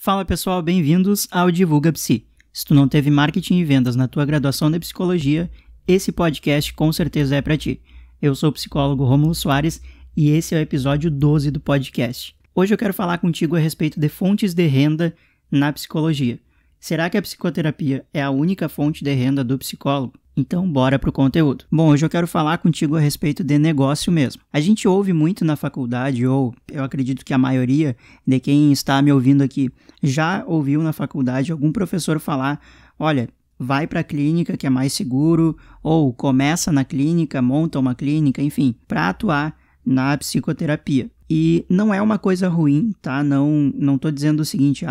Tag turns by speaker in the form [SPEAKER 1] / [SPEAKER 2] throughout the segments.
[SPEAKER 1] Fala pessoal, bem-vindos ao Divulga Psi. Se tu não teve marketing e vendas na tua graduação de psicologia, esse podcast com certeza é para ti. Eu sou o psicólogo Rômulo Soares e esse é o episódio 12 do podcast. Hoje eu quero falar contigo a respeito de fontes de renda na psicologia. Será que a psicoterapia é a única fonte de renda do psicólogo? Então, bora pro conteúdo. Bom, hoje eu quero falar contigo a respeito de negócio mesmo. A gente ouve muito na faculdade, ou eu acredito que a maioria de quem está me ouvindo aqui já ouviu na faculdade algum professor falar, olha, vai para a clínica que é mais seguro, ou começa na clínica, monta uma clínica, enfim, para atuar na psicoterapia. E não é uma coisa ruim, tá? Não tô dizendo o seguinte,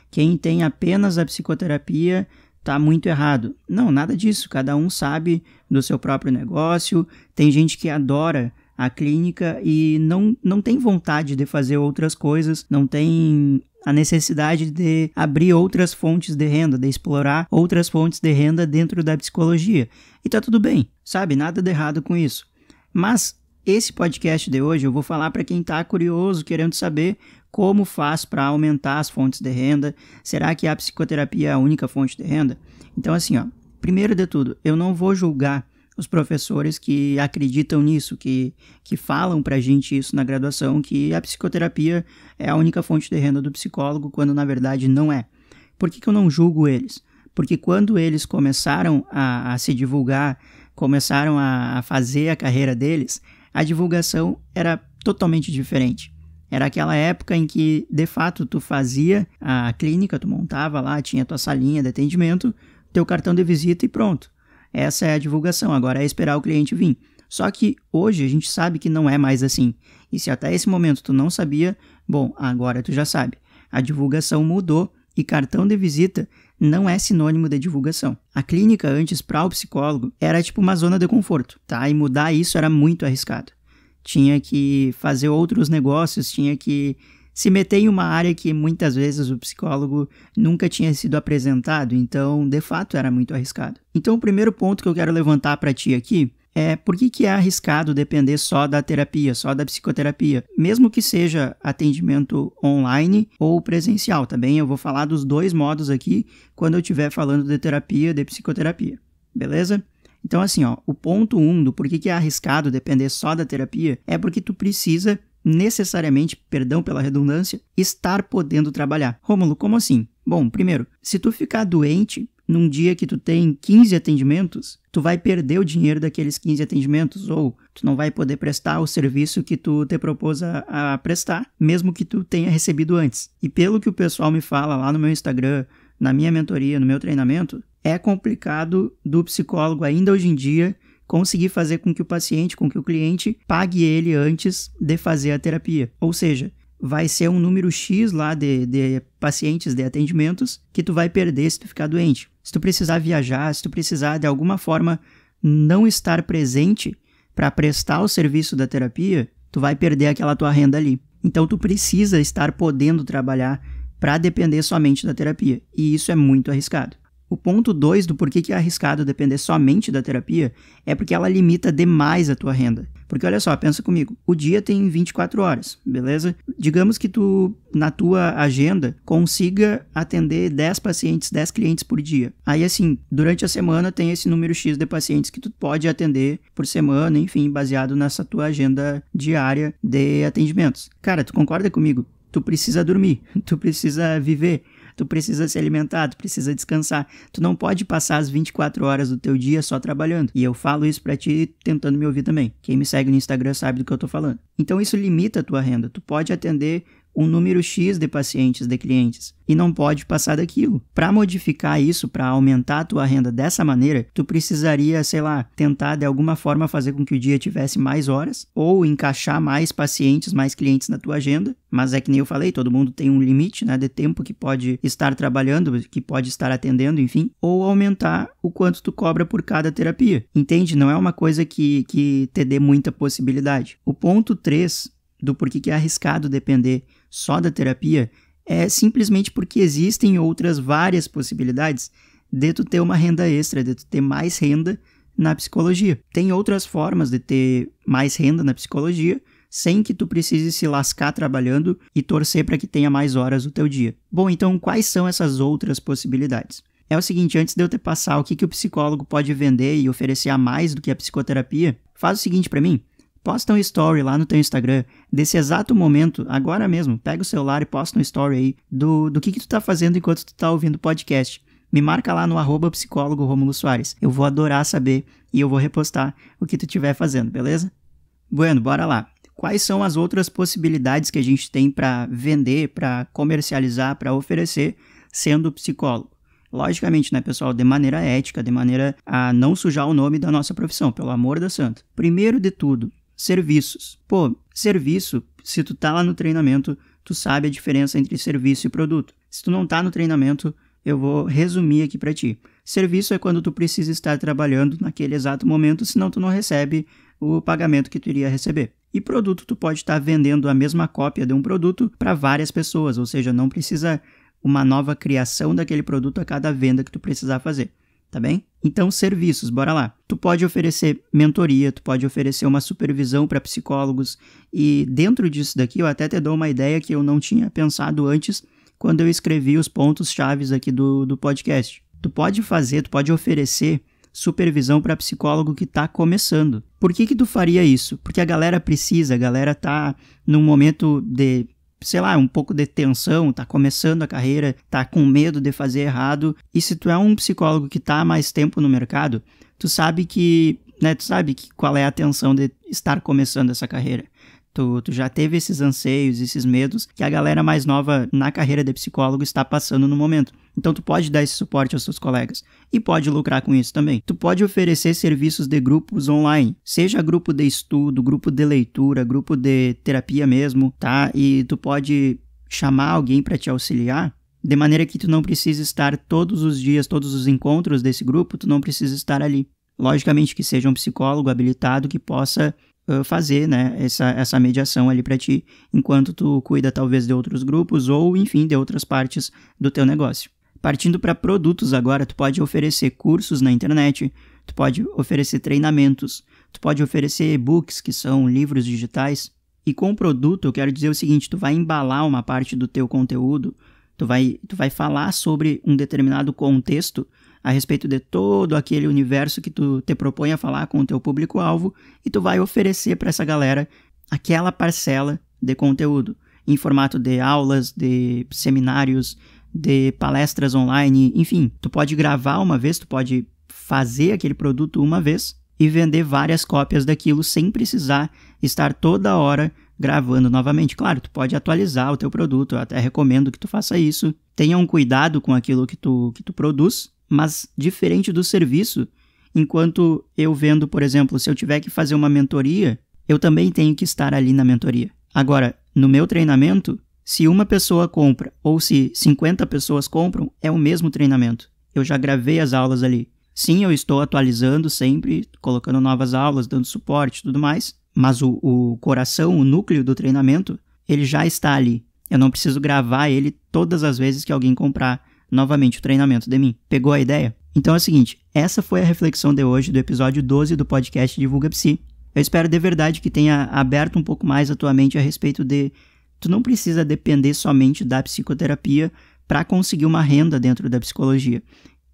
[SPEAKER 1] quem tem apenas a psicoterapia tá muito errado. Não, nada disso. Cada um sabe do seu próprio negócio. Tem gente que adora a clínica e não tem vontade de fazer outras coisas, não tem a necessidade de abrir outras fontes de renda, de explorar outras fontes de renda dentro da psicologia. E tá tudo bem, sabe? Nada de errado com isso. Mas esse podcast de hoje eu vou falar para quem está curioso, querendo saber como faz para aumentar as fontes de renda. Será que a psicoterapia é a única fonte de renda? Então assim, primeiro de tudo, eu não vou julgar os professores que acreditam nisso, que falam pra gente isso na graduação, que a psicoterapia é a única fonte de renda do psicólogo, quando na verdade não é. Por que eu não julgo eles? Porque quando eles começaram a se divulgar, começaram a fazer a carreira deles, a divulgação era totalmente diferente. Era aquela época em que, de fato, tu fazia a clínica, tu montava lá, tinha tua salinha de atendimento, teu cartão de visita e pronto. Essa é a divulgação, agora é esperar o cliente vir. Só que hoje a gente sabe que não é mais assim. E se até esse momento tu não sabia, bom, agora tu já sabe. A divulgação mudou e cartão de visita não é sinônimo de divulgação. A clínica antes para o psicólogo era tipo uma zona de conforto, tá? E mudar isso era muito arriscado. Tinha que fazer outros negócios, tinha que se meter em uma área que muitas vezes o psicólogo nunca tinha sido apresentado, então de fato era muito arriscado. Então o primeiro ponto que eu quero levantar para ti aqui é por que é arriscado depender só da terapia, só da psicoterapia, mesmo que seja atendimento online ou presencial, tá bem? Eu vou falar dos dois modos aqui quando eu estiver falando de terapia, de psicoterapia, beleza? Então assim, o ponto 1 do porquê que é arriscado depender só da terapia é porque tu precisa necessariamente, perdão pela redundância, estar podendo trabalhar. Rômulo, como assim? Bom, primeiro, se tu ficar doente num dia que tu tem 15 atendimentos, tu vai perder o dinheiro daqueles 15 atendimentos, ou tu não vai poder prestar o serviço que tu te propôs a prestar, mesmo que tu tenha recebido antes. E pelo que o pessoal me fala lá no meu Instagram, na minha mentoria, no meu treinamento, é complicado do psicólogo ainda hoje em dia conseguir fazer com que o paciente, com que o cliente pague ele antes de fazer a terapia. Ou seja, vai ser um número X lá de pacientes, de atendimentos, que tu vai perder se tu ficar doente. Se tu precisar viajar, se tu precisar de alguma forma não estar presente para prestar o serviço da terapia, tu vai perder aquela tua renda ali. Então tu precisa estar podendo trabalhar para depender somente da terapia. E isso é muito arriscado. O ponto 2 do porquê que é arriscado depender somente da terapia é porque ela limita demais a tua renda. Porque olha só, pensa comigo, o dia tem 24 horas, beleza? Digamos que tu, na tua agenda, consiga atender 10 pacientes, 10 clientes por dia. Aí assim, durante a semana tem esse número X de pacientes que tu pode atender por semana, enfim, baseado nessa tua agenda diária de atendimentos. Cara, tu concorda comigo? Tu precisa dormir, tu precisa viver, tu precisa se alimentar, tu precisa descansar. Tu não pode passar as 24 horas do teu dia só trabalhando. E eu falo isso pra ti tentando me ouvir também. Quem me segue no Instagram sabe do que eu tô falando. Então isso limita a tua renda. Tu pode atender um número X de pacientes, de clientes, e não pode passar daquilo. Para modificar isso, para aumentar a tua renda dessa maneira, tu precisaria, tentar de alguma forma fazer com que o dia tivesse mais horas, ou encaixar mais pacientes, mais clientes na tua agenda, mas é que nem eu falei, todo mundo tem um limite, de tempo que pode estar trabalhando, que pode estar atendendo, enfim, ou aumentar o quanto tu cobra por cada terapia. Entende? Não é uma coisa que te dê muita possibilidade. O ponto 3 do porquê que é arriscado depender só da terapia é simplesmente porque existem outras várias possibilidades de tu ter uma renda extra, de tu ter mais renda na psicologia. Tem outras formas de ter mais renda na psicologia, sem que tu precise se lascar trabalhando e torcer para que tenha mais horas no teu dia. Bom, então quais são essas outras possibilidades? É o seguinte, antes de eu te passar o que o psicólogo pode vender e oferecer a mais do que a psicoterapia, faz o seguinte para mim. Posta um story lá no teu Instagram, desse exato momento, agora mesmo, pega o celular e posta um story aí do que tu tá fazendo enquanto tu tá ouvindo o podcast. Me marca lá no @psicólogo Rômulo Soares. Eu vou adorar saber e eu vou repostar o que tu estiver fazendo, beleza? Bueno, bora lá. Quais são as outras possibilidades que a gente tem para vender, para comercializar, para oferecer sendo psicólogo? Logicamente, né, pessoal, de maneira ética, de maneira a não sujar o nome da nossa profissão, pelo amor da santa. Primeiro de tudo, serviços. Pô, serviço, se tu tá lá no treinamento, tu sabe a diferença entre serviço e produto. Se tu não tá no treinamento, eu vou resumir aqui para ti. Serviço é quando tu precisa estar trabalhando naquele exato momento, senão tu não recebe o pagamento que tu iria receber. E produto, tu pode estar vendendo a mesma cópia de um produto para várias pessoas, ou seja, não precisa uma nova criação daquele produto a cada venda que tu precisar fazer, tá bem? Então, serviços, bora lá. Tu pode oferecer mentoria, tu pode oferecer uma supervisão para psicólogos e dentro disso daqui eu até te dou uma ideia que eu não tinha pensado antes quando eu escrevi os pontos chaves aqui do podcast. Tu pode oferecer supervisão para psicólogo que está começando. Por que tu faria isso? Porque a galera tá num momento de, sei lá, um pouco de tensão, tá começando a carreira, tá com medo de fazer errado. E se tu é um psicólogo que tá há mais tempo no mercado, tu sabe qual é a tensão de estar começando essa carreira. Tu já teve esses anseios, esses medos que a galera mais nova na carreira de psicólogo está passando no momento. Então tu pode dar esse suporte aos seus colegas e pode lucrar com isso também. Tu pode oferecer serviços de grupos online, seja grupo de estudo, grupo de leitura, grupo de terapia mesmo, tá? E tu pode chamar alguém para te auxiliar, de maneira que tu não precise estar todos os dias, todos os encontros desse grupo, tu não precisa estar ali. Logicamente que seja um psicólogo habilitado que possa fazer, né, essa mediação ali para ti, enquanto tu cuida talvez de outros grupos ou, enfim, de outras partes do teu negócio. Partindo para produtos agora, tu pode oferecer cursos na internet, tu pode oferecer treinamentos, tu pode oferecer e-books, que são livros digitais. E com o produto, eu quero dizer o seguinte, tu vai embalar uma parte do teu conteúdo, tu vai falar sobre um determinado contexto a respeito de todo aquele universo que tu te propõe a falar com o teu público-alvo e tu vai oferecer para essa galera aquela parcela de conteúdo em formato de aulas, de seminários, de palestras online, enfim. Tu pode gravar uma vez, tu pode fazer aquele produto uma vez e vender várias cópias daquilo sem precisar estar toda hora gravando novamente. Claro, tu pode atualizar o teu produto, eu até recomendo que tu faça isso. Tenha um cuidado com aquilo que tu produz, mas diferente do serviço, enquanto eu vendo, por exemplo, se eu tiver que fazer uma mentoria, eu também tenho que estar ali na mentoria. Agora, no meu treinamento, se uma pessoa compra ou se 50 pessoas compram, é o mesmo treinamento. Eu já gravei as aulas ali. Sim, eu estou atualizando sempre, colocando novas aulas, dando suporte e tudo mais, mas o coração, o núcleo do treinamento, ele já está ali. Eu não preciso gravar ele todas as vezes que alguém comprar novamente o treinamento de mim. Pegou a ideia? Então é o seguinte, essa foi a reflexão de hoje do episódio 12 do podcast Divulga Psi. Eu espero de verdade que tenha aberto um pouco mais a tua mente a respeito de tu não precisa depender somente da psicoterapia para conseguir uma renda dentro da psicologia.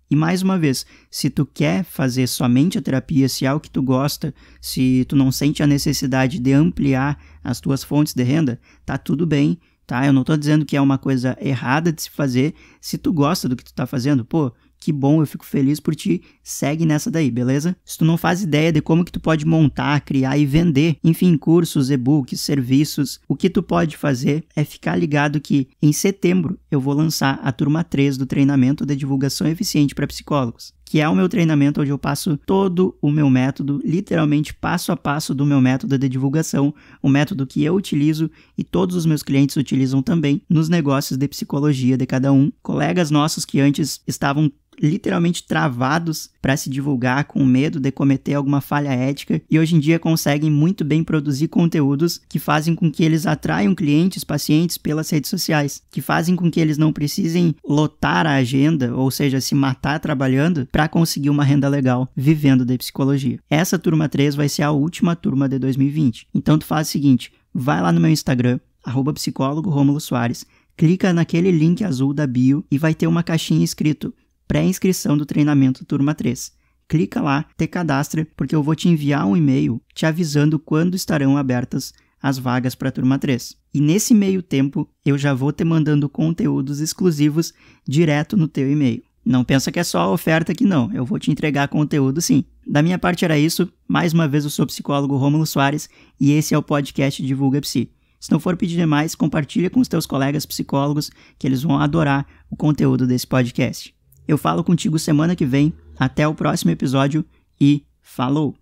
[SPEAKER 1] E mais uma vez, se tu quer fazer somente a terapia, se é o que tu gosta, se tu não sente a necessidade de ampliar as tuas fontes de renda, tá tudo bem, tá? Eu não tô dizendo que é uma coisa errada de se fazer. Se tu gosta do que tu tá fazendo, pô, que bom, eu fico feliz por ti, segue nessa daí, beleza? Se tu não faz ideia de como que tu pode montar, criar e vender, enfim, cursos, e-books, serviços, o que tu pode fazer é ficar ligado que em setembro eu vou lançar a turma 3 do treinamento de divulgação eficiente para psicólogos, que é o meu treinamento onde eu passo todo o meu método, literalmente passo a passo do meu método de divulgação, o método que eu utilizo e todos os meus clientes utilizam também nos negócios de psicologia de cada um. Colegas nossos que antes estavam literalmente travados para se divulgar com medo de cometer alguma falha ética e hoje em dia conseguem muito bem produzir conteúdos que fazem com que eles atraiam clientes, pacientes pelas redes sociais, que fazem com que eles não precisem lotar a agenda, ou seja, se matar trabalhando para conseguir uma renda legal vivendo de psicologia. Essa turma 3 vai ser a última turma de 2020. Então tu faz o seguinte, vai lá no meu Instagram, @psicólogo Rômulo Soares, clica naquele link azul da bio e vai ter uma caixinha escrito pré-inscrição do treinamento turma 3. Clica lá, te cadastra, porque eu vou te enviar um e-mail te avisando quando estarão abertas as vagas para a turma 3. E nesse meio tempo, eu já vou te mandando conteúdos exclusivos direto no teu e-mail. Não pensa que é só a oferta aqui não, eu vou te entregar conteúdo sim. Da minha parte era isso, mais uma vez eu sou o psicólogo Rômulo Soares e esse é o podcast Divulga Psi. Se não for pedir demais, compartilha com os teus colegas psicólogos que eles vão adorar o conteúdo desse podcast. Eu falo contigo semana que vem, até o próximo episódio e falou!